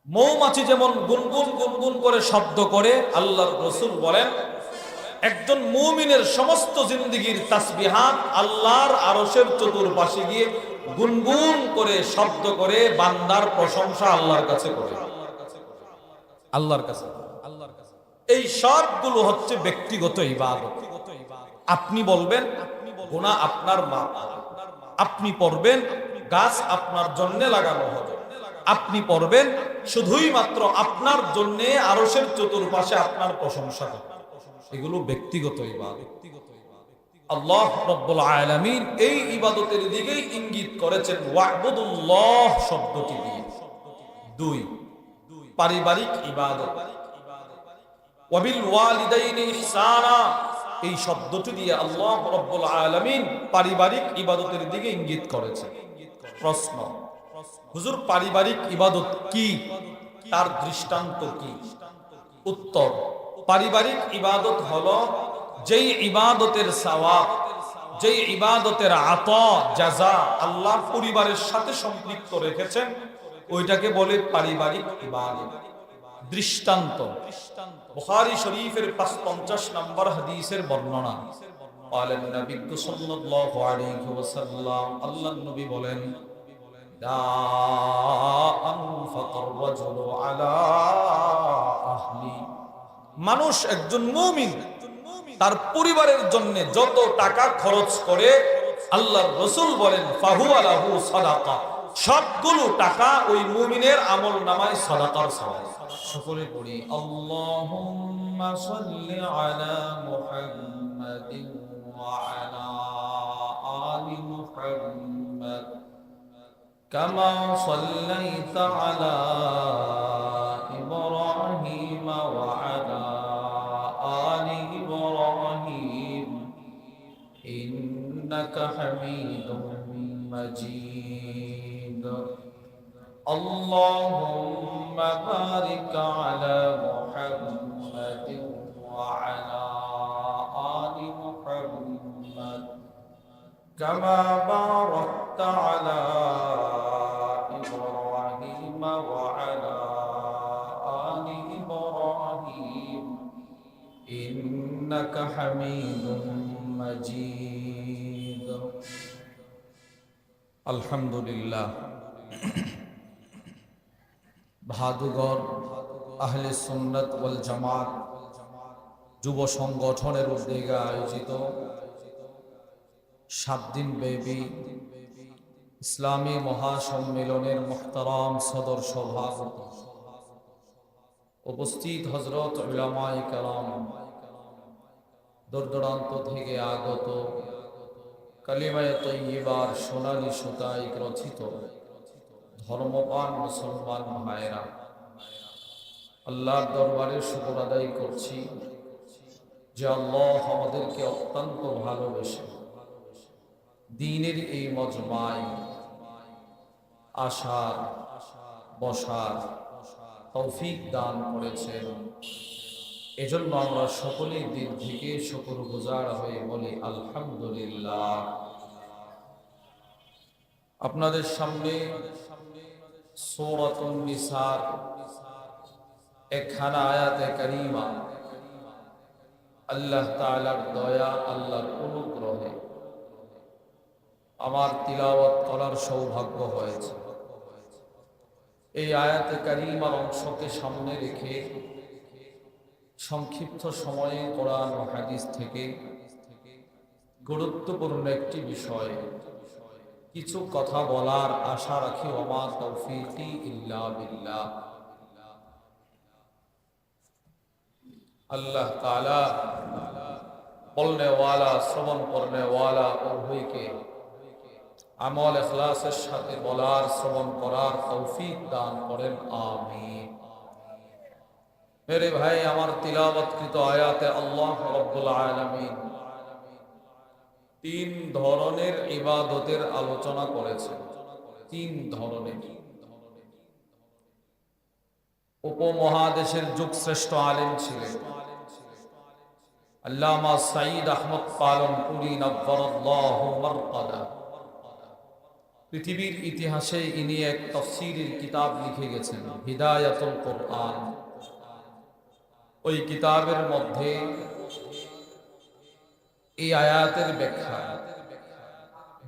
মৌমাছি যেমন গুনগুন গুনগুন করে শব্দ করে, আল্লাহর রাসূল বলেন একজন মুমিনের সমস্ত জিন্দেগীর তাসবিহাত আল্লাহর আরশের চতুর্পাশে গিয়ে গুনগুন করে শব্দ করে বান্দার প্রশংসা আল্লাহর কাছে করে, আল্লাহর কাছে। এই সবগুলো হচ্ছে ব্যক্তিগত ইবাদত। আপনি বলবেন গুনাহ আপনার মা, আপনি পড়বেন গাছ আপনার জন্য লাগানো হবে, আপনি পড়বেন শুধুই মাত্র আপনার জন্য আরশের চতুর্পাশে আপনার প্রশংসা হবে। এগুলো ব্যক্তিগত ইবাদত। আল্লাহ রাব্বুল আলামিন এই ইবাদতের দিকেই ইঙ্গিত করেছেন ওয়া'বুদুল্লাহ শব্দটি দিয়ে। দুই, পারিবারিক ইবাদত। ওয়াবিল ওয়ালিদাইনি ইহসানা, এই শব্দটি দিয়ে আল্লাহ রাব্বুল আলামিন পারিবারিক ইবাদতের দিকে ইঙ্গিত করেছেন। প্রশ্ন, হুজুর পারিবারিক ইবাদত কি, তার দৃষ্টান্ত কি? উত্তর, পারিবারিক ইবাদত হলো যেই ইবাদতের সওয়াব, যেই ইবাদতের আতা জাযা আল্লাহ পরিবারের সাথে সম্পৃক্ত রেখেছেন, ওইটাকে বলে পারিবারিক ইবাদত। দৃষ্টান্ত, বুখারী শরীফের ৫৫ নম্বর হাদিসের বর্ণনা। বলেন নবী সাল্লাল্লাহু আলাইহি ওয়াসাল্লাম, আল্লাহর নবী বলেন মানুষ একজন মুমিন তার পরিবারের জন্য যত টাকা খরচ করে, আল্লাহর রাসূল বলেন ফাহুয়া লাহু সাদাকা, সবগুলো টাকা ওই মুমিনের আমল নামায় সাদাকার সওয়াব। সকলে পড়ি আল্লাহুম্মা সাল্লি আলা মুহাম্মাদিন ওয়া আলা আলি মুহাম্মাদ কামা সাল্লাইতা আলা ইব্রাহিম ওয়া আলা আলি ইব্রাহিম ইন্নাকা হামিদুম মাজিদ। আল্লাহুম্মা বারিক আলা মুহাম্মাদিন ওয়া আলা আলি মুহাম্মাদ কামা বারাকতা আলা ইব্রাহিম ওয়া আলা আলি ইব্রাহিম ইন্নাকা হামিদুম মাজিদ। আলহামদুলিল্লাহ। ভাদুঘর আহলে সুন্নাত ওয়াল জামাত যুব সংগঠনের উদ্যোগে আয়োজিত 7 দিন ব্যাপী ইসলামী মহাসম্মেলনের মুহতারাম সদর সভাপতি, উপস্থিত হযরত উলামায়ে কেরাম, দূর দূরান্ত থেকে আগত কালিমায়ে তয়্যিবার সোনালী সুতায় গ্রথিত ধর্মপান মুসলমান ভাইরা, আল্লাহর দরবারে শুকর আদায় করছি যে আল্লাহ আমাদেরকে অত্যন্ত ভালোবেসে দ্বীনের এই মজমায় আসার বসার তৌফিক দান করেছেন। এজন্য আমরা সকলেই দিল থেকে শুকরগুজার হয়ে বলি আলহামদুলিল্লাহ। আপনাদের সামনে সূরাতুন নিসার একখানা আয়াতে কারিমা আল্লাহ তাআলার দয়া, আল্লাহর অনুগ্রহে আমার তিলাওয়াত করার সৌভাগ্য হয়েছে। এই আয়াতে কারিমার অংশকে সামনে রেখে সংক্ষিপ্ত সময়ে কোরআন ও হাদিস থেকে গুরুত্বপূর্ণ একটি বিষয়ে কিছু কথা বলার আশা রাখি। ওমা তৌফিকি ইল্লা বিল্লাহ। अल्लाह ताला बोलने वाला श्रवण करने वाला उभयके আমল ইখলাসের সাথে বলার শ্রবণ করার তৌফিক দান করেন, আমিন। মেরে ভাই, আমার তিলাওয়াতকৃত আয়াতে আল্লাহ রাব্বুল আলামিন 3 ধরনের ইবাদতের আলোচনা করেছেন। 3 ধরনের। উপমহাদেশের যুগশ্রেষ্ঠ আলেম ছিলেন আল্লামা সাঈদ আহমদ পালনপুরি নব্বরাল্লাহু মারকাদা। পৃথিবীর ইতিহাসে ইনি এক তাফসীরের কিতাব লিখে গেছেন, হিদায়াতুল কোরআন। ওই কিতাবের মধ্যে এই আয়াতের ব্যাখ্যা,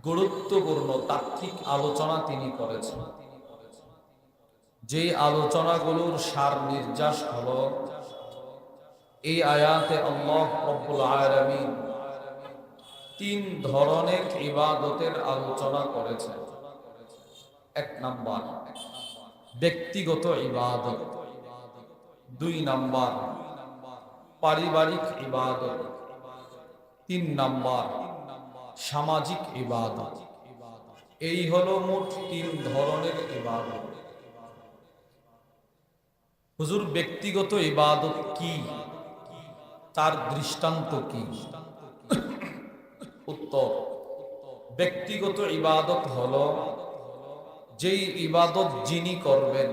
গুরুত্বপূর্ণ তাত্ত্বিক আলোচনা তিনি করেছেন। যে আলোচনাগুলোর সার নির্যাস হলো, এই আয়াতে আল্লাহ রব্বুল আলামিন তিন ধরনের ইবাদতের আলোচনা করেছেন। এক নাম্বার ব্যক্তিগত ইবাদত, দুই নাম্বার পারিবারিক ইবাদত, তিন নাম্বার সামাজিক ইবাদত। এই হলো মোট তিন ধরনের ইবাদত। হুজুর, ব্যক্তিগত ইবাদত কি, তার দৃষ্টান্ত কি? উত্তর, ব্যক্তিগত ইবাদত হলো যেই ইবাদত যিনি করবেন,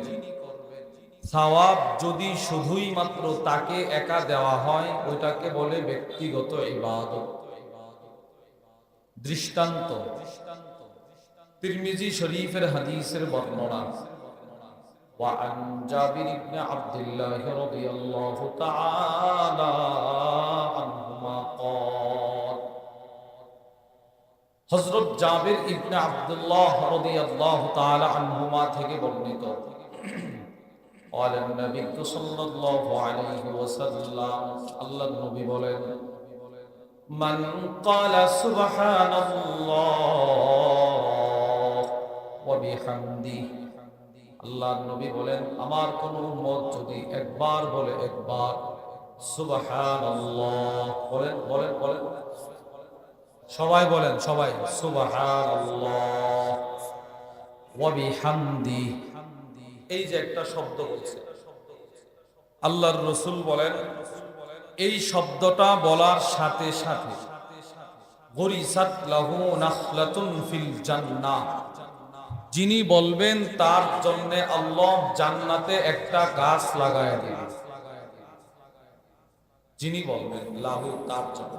সওয়াব যদি শুধুই মাত্র তাকে একা দেওয়া হয়, ওইটাকে বলে ব্যক্তিগত ইবাদত। দৃষ্টান্ত, তিরমিজি শরীফের হাদিসের বর্ণনা, وعن جابر بن عبد الله رضي الله تعالى عنهما قال, হযরত জাবির ইবনে আব্দুল্লাহ রাদিয়াল্লাহু তাআলা আনহুমা থেকে বর্ণিত, قال النبي صلى الله عليه وسلم, আল্লাহর নবী বলেন, মান قال سبحان الله وبحمده, আল্লাহর নবী বলেন, আমার কোন উম্মত যদি একবার বলে, একবার সুবহানাল্লাহ, বলেন বলেন বলেন, সবাই বলেন, সবাই সুবহানাল্লাহ ওয়া বিহামদি, এই যে একটা শব্দ বলছে, আল্লাহর রাসূল বলেন, এই শব্দটা বলার সাথে সাথে গরিসাত লাহু নাখলাতুন ফিল জান্নাহ, যিনি বলবেন তার জন্য আল্লাহ জান্নাতে একটা গাছ লাগায় দিবেন। যিনি বলবেন, লাহু, তার জন্য,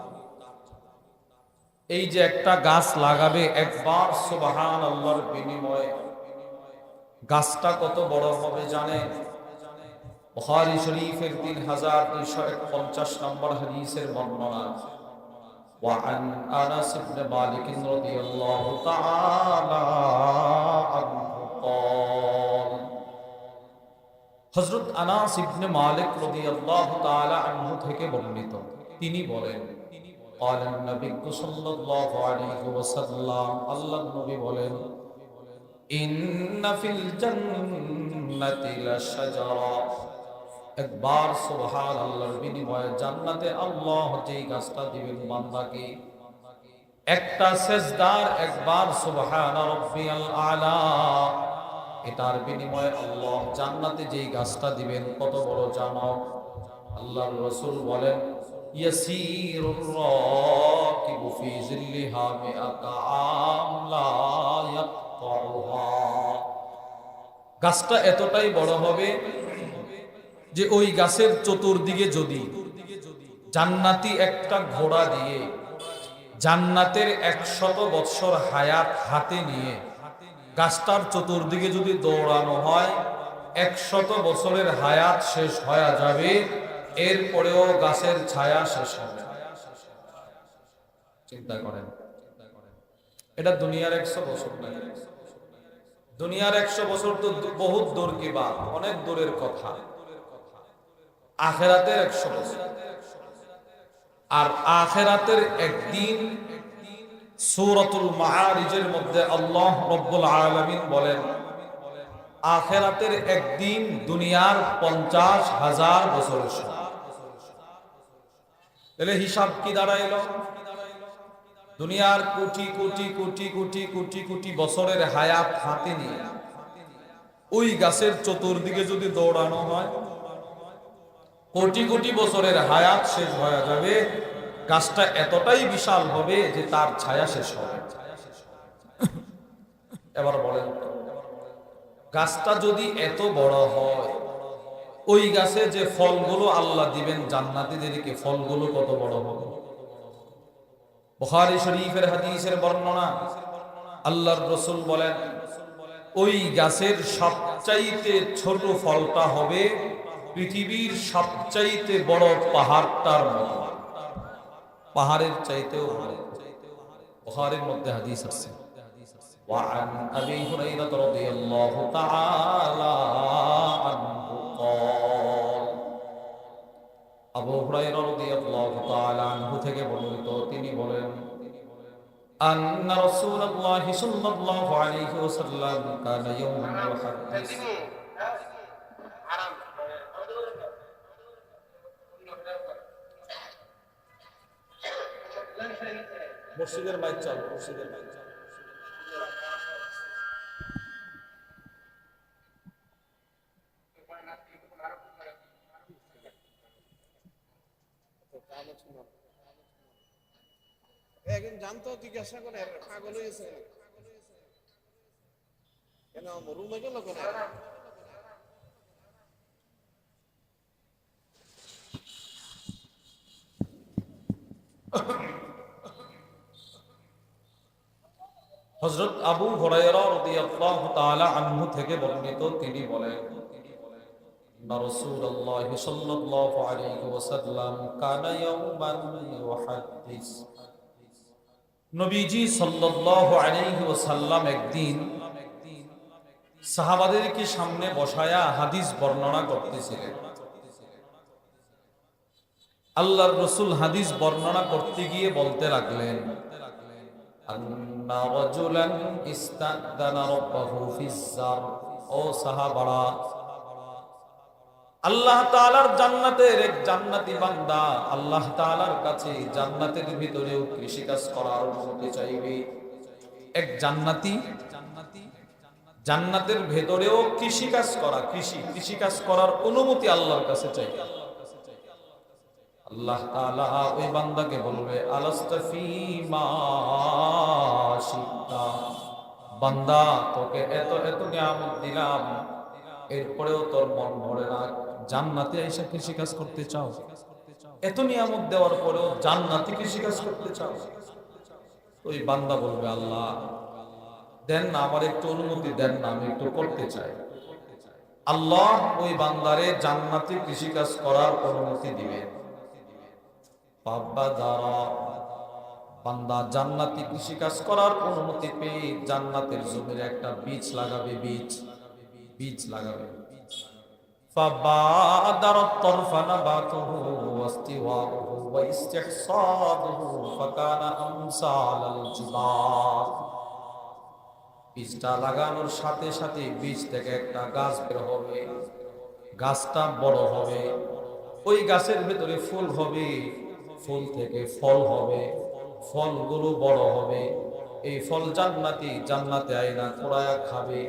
এই যে একটা গাছ লাগাবে একবার সুবহানাল্লাহর বিনিময়ে, গাছটা কত বড় হবে জানেন? বুখারী শরীফের 3251 নম্বর হাদিসের বর্ণনা, وعن أنس بن مالك رضي الله تعالى عنه قال, হযরত আনাস ইবনে মালিক রাদিয়াল্লাহু তাআলা আনহু থেকে বর্ণিত, তিনি বলেন, قال النبي صلى الله عليه وسلم, আল্লাহর নবী বলেন, إن في الجنة لشجرة, একবার সুবহানাল্লাহর বিনিময়ে জান্নাতে আল্লাহ যেই গাছটা দিবেন বান্দাকে, একটা সেজদার একবার সুবহান রাব্বিয়াল আলা, এটার বিনিময়ে আল্লাহ জান্নাতে যেই গাছটা দিবেন কত বড় জানো? আল্লাহর রাসূল বলেন, ইয়াসিরুর রাকিবু ফি জিল্লিহা মিআতা আম লা ইয়াকতাউহা, গাছটা এতটাই বড় হবে যে ওই গাছের চতুর্দিকে যদি জান্নাতি একটা ঘোড়া দিয়ে জান্নাতের 100 বৎসর হায়াত হাতে নিয়ে গাছটার চতুর্দিকে যদি দৌড়ানো হয়, 100 বছরের হায়াত শেষ হয়ে যাবে, এরপরেও গাছের ছায়া শেষ হবে। চিন্তা করেন, এটা দুনিয়ার 100 বছর নয়, দুনিয়ার 100 বছর তো বহুত দূর, কি বা অনেক দূরের কথা। আখিরাতের 100 বছর, আর আখিরাতের একদিন সূরাতুল মাআরিজের মধ্যে আল্লাহ রাব্বুল আলামিন বলেন, আখিরাতের একদিন দুনিয়ার 50,000 বছরের সমান। তাহলে হিসাব কি দাঁড়াইলো? দুনিয়ার কোটি কোটি কোটি কোটি কোটি কোটি বছরের হায়াত হাতে নিয়ে ওই গাছের চতুর্দিকে যদি দৌড়ানো হয়, কোটি কোটি বছরের হায়াত শেষ হয়ে যাবে, গাছটা এতটাই বিশাল হবে যে তার ছায়া শেষ হবে। এবার বলেন, গাছটা যদি এত বড় হয়, ওই গাছে যে ফলগুলো আল্লাহ দিবেন জান্নাতীদেরকে, ফলগুলো কত বড় হবে? বুখারী শরীফের হাদিসের বর্ণনা, আল্লাহর রাসূল বলেন ওই গাছের সবচাইতে ছোট ফলটা হবে পৃথিবীর সবচাইতে বড় পাহাড়টার মতো, পাহাড়ের চাইতেও বড়। বুখারীর মধ্যে হাদিস আছে। وعن أبي هريرة رضي الله تعالى عنه قال আবু হুরায়রা রাদিয়াল্লাহু তাআলা আনহু থেকে বর্ণিত, তিনি বলেন أن رسول الله صلى الله عليه وسلم كان يوما يحدث মসজিদের মাইক চালু, মসজিদের মাইক চালু। একদিন জানতো জিজ্ঞাসা করে পাগল হয়েছে কেন রুমে গেল কেন? হযরত আবু হুরায়রা রাদিয়াল্লাহু তাআলা আনহু থেকে বর্ণিত, তিনি বলেন রাসূলুল্লাহ সাল্লাল্লাহু আলাইহি ওয়াসাল্লাম কানা ইয়াওমান ইউহাদ্দিস, নবীজি সাল্লাল্লাহু আলাইহি ওয়াসাল্লাম একদিন সাহাবাদেরকে সামনে বসায়া হাদিস বর্ণনা করতেছিলেন। আল্লাহর রাসূল হাদিস বর্ণনা করতে গিয়ে বলতে লাগলেন আন্না রাজুলান ইস্তাদানা রাব্বাহু ফিজ্জার, ও সাহাবারা, আল্লাহ তাআলার জান্নাতের এক জান্নাতি বান্দা আল্লাহ তাআলার কাছে জান্নাতের ভিতরেও কৃষিকাজ করার অনুমতি চাইবে। এক জান্নাতি জান্নাতের ভেতরেও কৃষিকাজ করা, কৃষিকাজ করার অনুমতি আল্লাহর কাছে চাইবে। আল্লাহ তাআলা ওই বান্দাকে বলবে আলাস্তা ফীমা শিতা, বান্দা তোকে এত এত নিয়ামত দিলাম, এরপরেও তোর মন ভরে না, জান্নাতে এসে কৃষিকাজ করতে চাও? এত নিয়ামত দেওয়ার পরেও জান্নাতে কৃষিকাজ করতে চাও? ওই বান্দা বলবে আল্লাহ দেন না, আমার একটু অনুমতি দেন না, আমি একটু করতে চাই। আল্লাহ ওই বান্দারে জান্নাতে কৃষিকাজ করার অনুমতি দিবেন। বান্দা জান্নাতি কৃষিকাজ করার অনুমতি পেয়ে জান্নাতের জমির একটা বীজ লাগাবে, বীজ লাগাবে। فبادر الطرف نباته واستواؤه واستحصاده فكان أمثال الجبال, বীজটা লাগানোর সাথে সাথে বীজ থেকে একটা গাছ বের হবে, গাছটা বড় হবে, ওই গাছের ভিতরে ফুল হবে, ফুল থেকে ফল হবে, ফলগুলো বড় হবে, এই ফল জান্নাতে আয়না কোরায়া খাবে।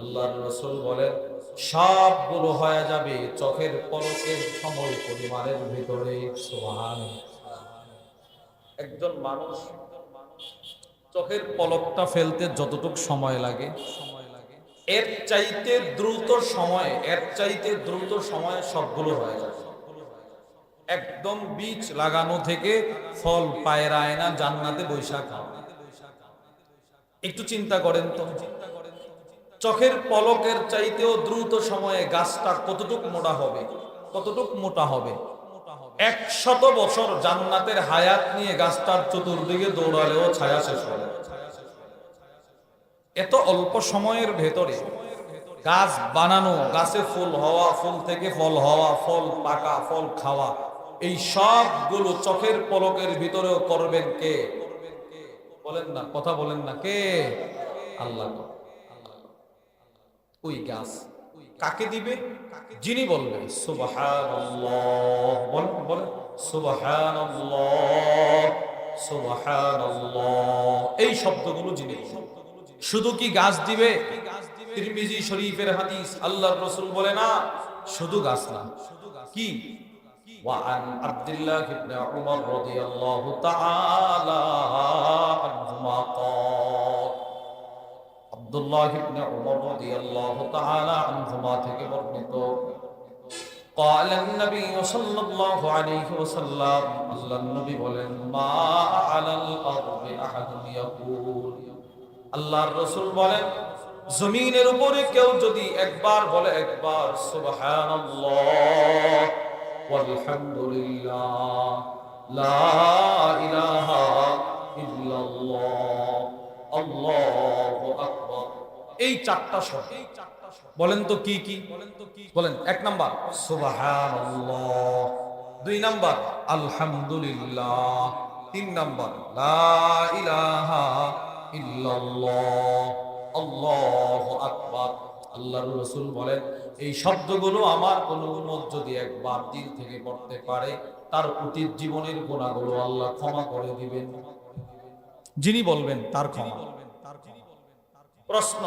আল্লাহর রাসূল বলেন সবগুলো হয়ে যাবে চোখের পলকের সময় পরিমাণের ভিতরে। সুবহানাল্লাহ। একজন মানুষ চোখের পলকটা ফেলতে যতটুকু সময় লাগে এর চাইতে দ্রুত সময়ে সবগুলো হয়ে যাবে। একদম বীজ লাগানো থেকে ফল পায়রায় না জান্নাতে বৈশাখ। একটু চিন্তা করেন তো, চোখের পলকের চাইতেও দ্রুত সময়ে গাছটা কতটুকু মোটা হবে। 100 বছর জান্নাতের হায়াত নিয়ে গাছটার চতুর্দিকে দৌড়ালেও ছায়া শেষ হবে। এত অল্প সময়ের ভেতরে গাছ বানানো, গাছে ফুল হওয়া, ফুল থেকে ফল হওয়া, ফল পাকা, ফল খাওয়া, এই সবগুলো চোখের পলকের ভিতরেও করবেন কে? বলেন না, কথা বলেন না, কে? আল্লাহ। ওই গাছ কাকে দিবে? যিনি বলবে সুবহানাল্লাহ, বলেন সুবহানাল্লাহ, সুবহানাল্লাহ, এই শব্দগুলো যিনি, শুধু কি গাছ দিবে? তিরমিজি শরীফের হাদিস, আল্লাহর রাসূল বলে না শুধু গাছ না, কি? وعن عبد الله بن عمر رضي الله تعالى عنهما قال, আব্দুল্লাহ ইবনে উমর রাদিয়াল্লাহু তাআলা আনহুমা থেকে বর্ণিত, قال النبي صلى الله عليه وسلم, আল্লাহর নবী বলেন মা আলাল আরদি আহাদুন ইয়াকুল, আল্লাহর রাসূল বলেন জমিনের উপরে কেউ যদি একবার বলে, একবার সুবহানাল্লাহ ওয়ালহামদুলিল্লাহ লা ইলাহা ইল্লাল্লাহ আল্লাহু আকবার, এই চারটা শব্দ বলেন তো কি কি? বলেন, এক নাম্বার সুবহানাল্লাহ, দুই নাম্বার আলহামদুলিল্লাহ, তিন নাম্বার লা ইলাহা ইল্লাল্লাহ আল্লাহু আকবার। আল্লাহর রাসূল বলেন এই শব্দগুলো আমার কোন উম্মত যদি একবার দিল থেকে পড়তে পারে, তার অতীত জীবনের গুনাহগুলো আল্লাহ ক্ষমা করে দিবেন। যিনি বলবেন তার ক্ষমা। প্রশ্ন,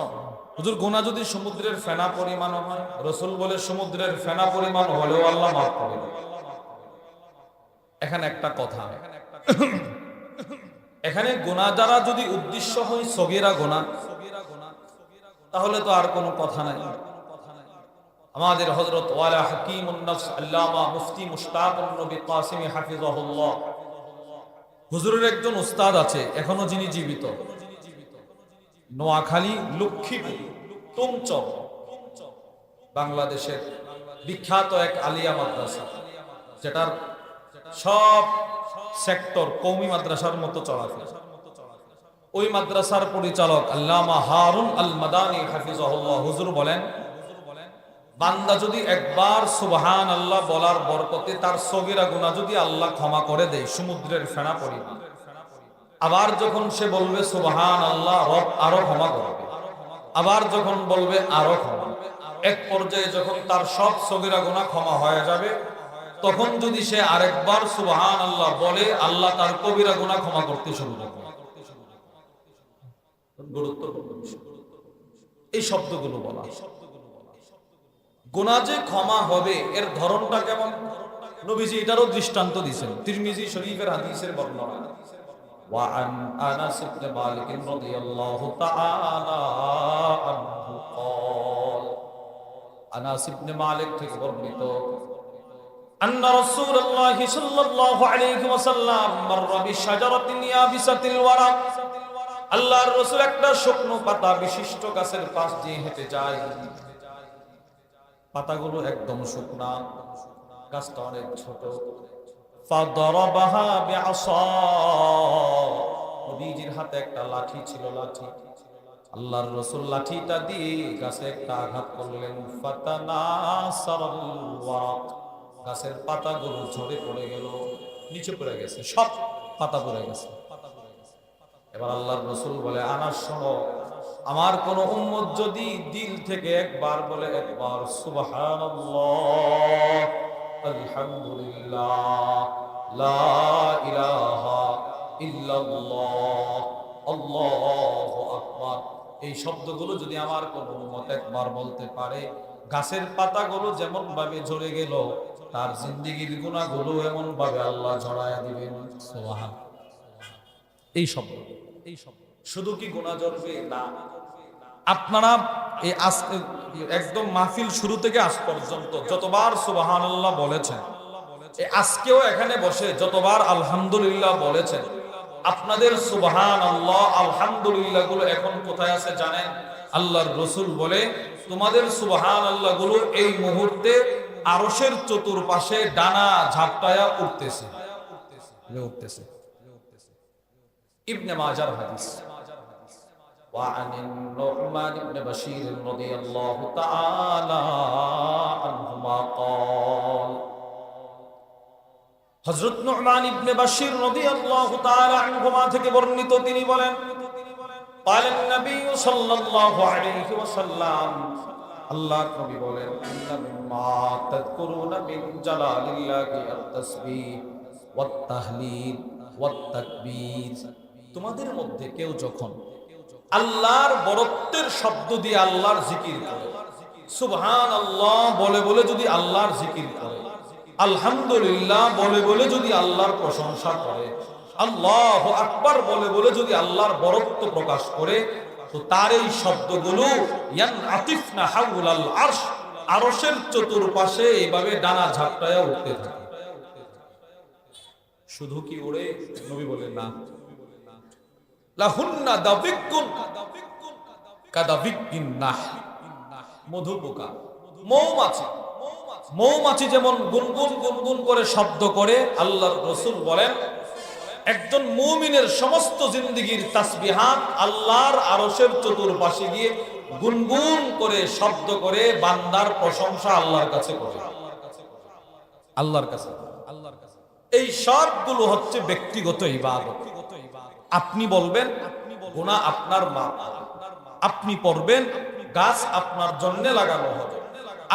হুজুর গুনাহ যদি সমুদ্রের ফেনা পরিমাণ হয়? রাসূল বলে সমুদ্রের ফেনা পরিমাণ হলেও আল্লাহ মাফ করে দেন। এখানে একটা কথা, এখানে গুনাহ দ্বারা যদি উদ্দেশ্য হয় সগীরা গুনাহ, তাহলে তো আর কোনো কথা নাই। আমাদের হযরত ওয়ালা হাকিমুন নফস আল্লামা মুফতি মুশতাকুন নবী কাসিমি হাফিজাহুল্লাহ, হুজুরের একজন উস্তাদ আছে এখনো যিনি জীবিত, নোয়াখালী লক্ষ্মীপুর তুমচক, বাংলাদেশের বিখ্যাত এক আলিয়া মাদ্রাসা, যেটার সব সেক্টর কওমি মাদ্রাসার মতো চলাফেরা। ওই মাদ্রাসার পরিচালক আল্লামা হারুন আল মাদানী হাফিজাহুল্লাহ হুজুর বলেন, বান্দা যদি একবার সুবহানাল্লাহ বলার বরকতে তার সগীরা গুনাহ যদি আল্লাহ ক্ষমা করে দেয় সমুদ্রের ফেনা পরিমাণ, আবার যখন সে বলবে সুবহানাল্লাহ রব আরো ক্ষমা করবে, আবার যখন বলবে আরো ক্ষমা, এক পর্যায়ে যখন তার সব সগীরা গুনাহ ক্ষমা হয়ে যাবে, তখন যদি সে আরেকবার সুবহানাল্লাহ বলে, আল্লাহ তার কবিরা গুনাহ ক্ষমা করতে শুরু করবে। গুরুত্বপূর্ণ বিষয় এই শব্দগুলো বলা। গুনাহ যে ক্ষমা হবে এর ধরনটা কেমন, নবীজি এটারও দৃষ্টান্ত দিয়েছেন। তিরমিজি শরীফের হাদিসের বর্ণনা, ওয়া আন আনাস ইবনে মালিক রাদিয়াল্লাহু তাআলা আনহু قال, আনাস ইবনে মালিক থেকে বর্ণিত, আন্না রাসূলুল্লাহ সাল্লাল্লাহু আলাইহি ওয়াসাল্লাম মাররা বিশাজারাতিন ইয়াবিসাতিল ওয়ারাক, আল্লাহর রাসূল একটা শুকনো পাতা বিশিষ্ট গাছের পাশ দিয়ে হেঁটে যায়, পাতাগুলো একদম শুকনা, গাছটা অনেক ছোট। ফাদরাবাহা বিআসা, নবীজির হাতে একটা লাঠি ছিল, লাঠি। আল্লাহর রাসূল লাঠিটা দিয়ে গাছে একটা আঘাত করলেন, ফাতানাসারাল ওয়ারাক, গাছের পাতাগুলো ঝরে পড়ে গেল, নিচে পড়ে গেছে, সব পাতা পড়ে গেছে। এবার আল্লাহর রাসূল বলে, আনাস শোনো, আমার কোন উম্মত যদি দিল থেকে একবার বলে, একবার সুবহানাল্লাহ আলহামদুলিল্লাহ লা ইলাহা ইল্লাল্লাহ আল্লাহু আকবার, এই শব্দগুলো যদি আমার কোন উম্মত একবার বলতে পারে, গাছের পাতাগুলো যেমন ভাবে ঝরে গেল, তার জিন্দেগীর গুনাহগুলো এমন ভাবে আল্লাহ ঝরায়া দিবেন। সুবহান। এই শব্দ, এই শব্দ শুধু কি গুনাহ ঝরবে না, আপনারা এই একদম মাহফিল শুরু থেকে আজ পর্যন্ত যতবার সুবহানাল্লাহ বলেছেন, আজকেও এখানে বসে যতবার আলহামদুলিল্লাহ বলেছেন, আপনাদের সুবহানাল্লাহ আলহামদুলিল্লাহ গুলো এখন কোথায় আছে জানেন? আল্লাহর রাসূল বলে, তোমাদের সুবহানাল্লাহ গুলো এই মুহূর্তে আরশের চতুর্পাশে ডানা ঝাপটায়া উঠতেছে, উঠতেছে। ইবনে মাজার হাদিস। وعن النعمان بن بشير رضي الله تعالى عنهما قال, হযরত নু'মান ইবনে বাশির রাদিয়াল্লাহু তাআলা আনহুমা থেকে বর্ণিত, তিনি বলেন, قال النبي صلى الله عليه وسلم, আল্লাহর নবী বলেন, ইন্নামা তাযকুরুনা মিন জালালিল্লাহি আত-তাসবিহ ওয়াত তাহলিল ওয়াত তাকবীর, তোমাদের মধ্যে কেউ যখন আল্লাহর বরত্বের শব্দ দিয়ে আল্লাহর জিকির করে, সুবহানাল্লাহ বলে বলে যদি আল্লাহর জিকির করে, আলহামদুলিল্লাহ বলে বলে যদি আল্লাহর প্রশংসা করে, আল্লাহু আকবার বলে বলে যদি আল্লাহর বরত্ব প্রকাশ করে, তো তার এই শব্দগুলো ইয়ানআতিফনা হাওলাল আরশ, আরশের চতুর্পাশে এইভাবে ডানা ঝাপটায়া উঠতে থাকে। শুধু কি ওড়ে? নবী বলেন না, লাহুন্না দাবিকুন, কাদাবিকিন নাহ, মধু পোকা, মৌমাছি। মৌমাছি যেমন গুনগুন গুনগুন করে শব্দ করে, আল্লাহর রাসূল বলেন একজন মুমিনের সমস্ত জিন্দেগীর তাসবিহাত আল্লাহর আরশের চতুর্পাশে গিয়ে গুনগুন করে শব্দ করে বান্দার প্রশংসা আল্লাহর কাছে করে, আল্লাহর কাছে। এই সবগুলো হচ্ছে ব্যক্তিগত ইবাদত। আপনি বলবেন গুনাহ আপনার মাপ, আপনি পড়বেন গাছ আপনার জন্য লাগানো হবে,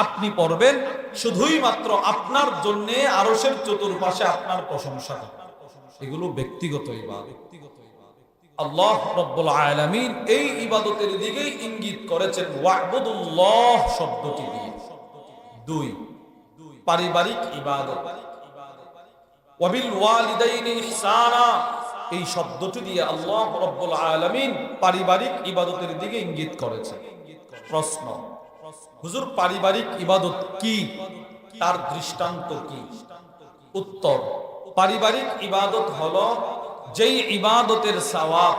আপনি পড়বেন শুধুই মাত্র আপনার জন্য আরশের চতুর্পাশে আপনার প্রশংসা হবে। এগুলো ব্যক্তিগত ইবাদত। আল্লাহ রাব্বুল আলামিন এই ইবাদতের দিকেই ইঙ্গিত করেছেন ওয়া'বুদুল্লাহ শব্দটি দিয়ে। 2 পারিবারিক ইবাদত, ওয়াবিল ওয়ালিদাইনি ইহসানা, এই শব্দটি দিয়ে আল্লাহ রাব্বুল আলামিন পারিবারিক ইবাদতের দিকে ইঙ্গিত করেছেন। প্রশ্ন, হুজুর পারিবারিক ইবাদত কি, তার দৃষ্টান্ত কি? উত্তর, পারিবারিক ইবাদত হলো যেই ইবাদতের সওয়াব,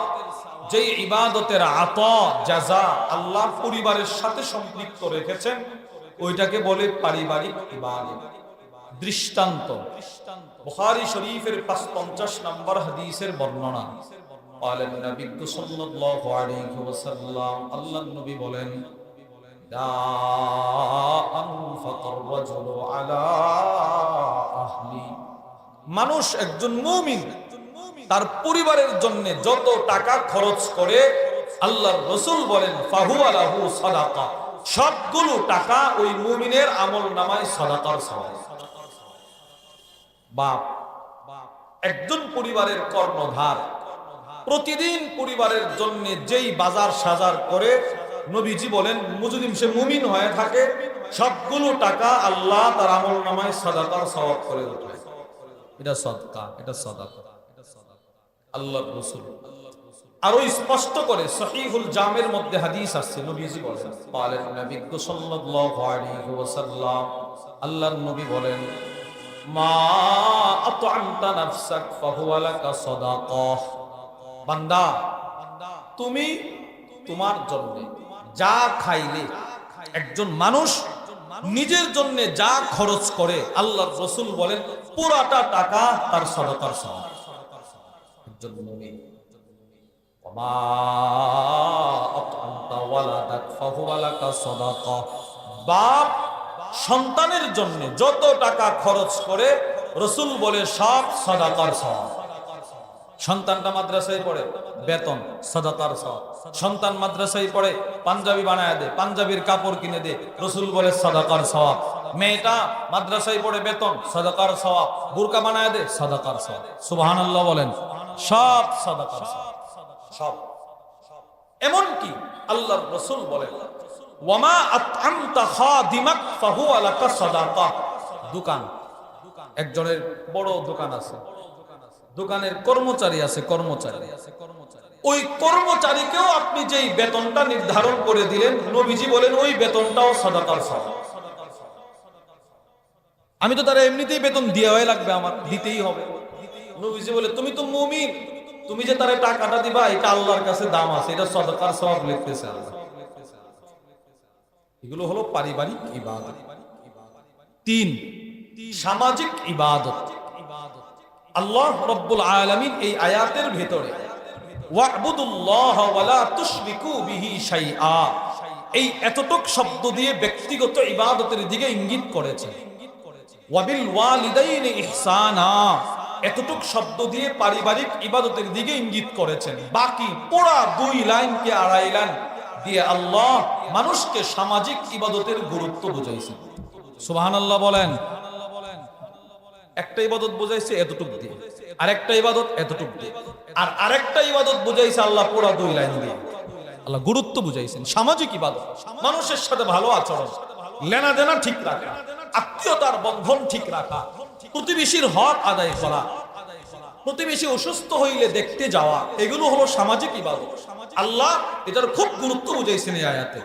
যেই ইবাদতের আতা জাযা আল্লাহ পরিবারের সাথে সম্পৃক্ত রেখেছেন, ওইটাকে বলে পারিবারিক ইবাদত। দৃষ্টান্ত, বুখারী শরীফের ৫৫ নম্বর হাদিসের বর্ণনা। বলেন নবী সাল্লাল্লাহু আলাইহি ওয়াসাল্লাম, আল্লাহর নবী বলেন মানুষ একজন মুমিন তার পরিবারের জন্য যত টাকা খরচ করে, আল্লাহর রাসূল বলেন ফাহুয়া লাহু সাদাকা, সবগুলো টাকা ওই মুমিনের আমলনামায় সাদাকার সওয়াব। বাপ একজন পরিবারের কর্ণধার, প্রতিদিন পরিবারের জন্য যেই বাজার সাজার করে, নবীজি বলেন যদি সে মুমিন হয়ে থাকে সবগুলো টাকা আল্লাহ তার আমলনামায় সাদাকার সওয়াব করে দেয়। এটা সাদকা, এটা সাদাকা। আল্লাহর রাসূল আরো স্পষ্ট করে সহিহুল জামের মধ্যে হাদিস আছে, নবীজি বলেন বলেন নবী সাল্লাল্লাহু আলাইহি ওয়াসাল্লাম, আল্লাহর নবী বলেন মা আত'আমতা নাফসাক ফাহুয়া লাকা সাদাকাহ, বান্দা তুমি তোমার জন্য যা খাইলে, একজন মানুষ নিজের জন্য যা খরচ করে, আল্লাহর রাসূল বলেন পুরাটা টাকা তার সাদাকার সওয়াব। একজন মুমিন ওমা আত'আমতা ওয়ালাদাক ফাহুয়া লাকা সাদাকাহ, বাপ সন্তানের জন্য যত টাকা খরচ করে, রাসূল বলে সব সাদাকার সওয়াব। সন্তানটা মাদ্রাসায় পড়ে, বেতন সাদাকার সওয়াব। সন্তান মাদ্রাসায় পড়ে, পাঞ্জাবি বানায় দে, পাঞ্জাবির কাপড় কিনে দে, রাসূল বলে সাদাকার সওয়াব। মেয়েটা মাদ্রাসায় পড়ে, বেতন সাদাকার সওয়াব, বুরকা বানায় দে, সাদাকার সওয়াব। সুবহানাল্লাহ বলেন, সব সাদাকার সওয়াব, সব। এমন কি আল্লাহর রাসূল বলেন ওয়ামা আত'আমতা খাদিমাক ফাহুয়া লাকা সাদাকা, দোকান, একজনের বড় দোকান আছে, দোকানের কর্মচারী আছে, কর্মচারী, ওই কর্মচারীকেও আপনি যেই বেতনটা নির্ধারণ করে দিলেন, নবীজি বলেন ওই বেতনটাও সাদাকার সওয়াব। আমি তো তারা এমনিতেই বেতন দেওয়াই লাগবে, আমার দিতেই হবে। নবীজি বলে তুমি তো মুমিন, তুমি যে তারা টাকাটা দিবা এটা আল্লাহর কাছে দাম আছে, এটা সাদাকার সওয়াব লিখতেছে আল্লাহ। এগুলো হলো পারিবারিক ইবাদত। 3 সামাজিক ইবাদত। আল্লাহ রাব্বুল আলামিন এই আয়াতের ভিতরে ওয়া'বুদুল্লাহ ওয়া লা তুশরিকু বিহি শাইআ, এই এতটুক শব্দ দিয়ে ব্যক্তিগত ইবাদতের দিকে ইঙ্গিত করেছে। ওয়াবিল ওয়ালিদাইনি ইহসানা, এতটুক শব্দ দিয়ে পারিবারিক ইবাদতের দিকে ইঙ্গিত করেছেন। বাকি পুরা 2 লাইনকে 2.5 লাইন দিয়ে আল্লাহ মানুষকে সামাজিক ইবাদতের গুরুত্ব বুঝাইছেন। সুবহানাল্লাহ বলেন। একটা ইবাদত বুঝাইছে এতটুক দিয়ে, আরেকটা ইবাদত এতটুক দিয়ে, আর আরেকটা ইবাদত বুঝাইছে আল্লাহ পুরা 2 লাইন দিয়ে। আল্লাহ গুরুত্ব বুঝাইছেন সামাজিক ইবাদত, মানুষের সাথে ভালো আচরণ, লেনা দেনা ঠিক রাখা, আত্মীয়তার বন্ধন ঠিক রাখা, প্রতিবেশীর হক আদায় করা, প্রতিবেশী অসুস্থ হইলে দেখতে যাওয়া, এগুলো হলো সামাজিক ইবাদত। আল্লাহ এটার খুব গুরুত্ব বুঝাইছেন এই আয়াতে।